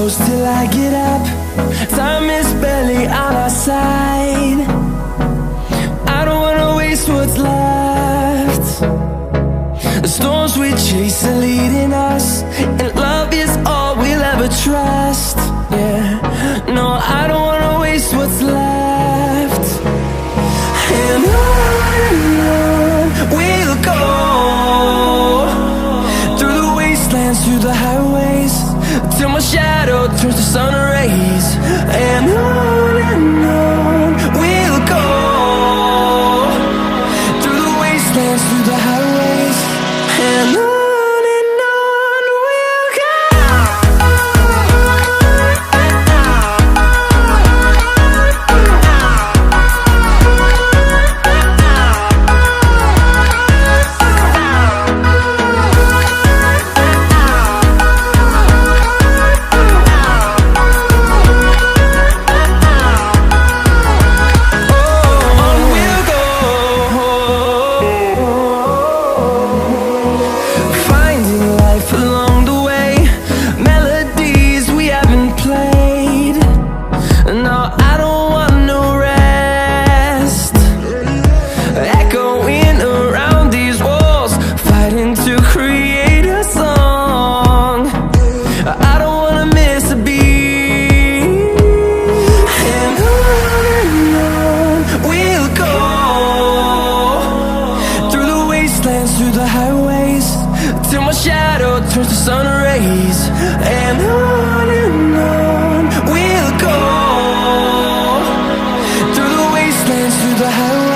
close till I get up. Time is barely on our side. I don't wanna waste what's left. The storms we chase are leading us, and love is all we'll ever trust. Yeah, no, I don't wanna waste what's left. And on we'll go, through the wastelands, through the highways, till my shadow turns to sun rays. And on we'll go, through the wastelands, through the highways, and on we'll go. Through the highways, till my shadow turns to sun rays. And on we'll go, through the wastelands, through the highways.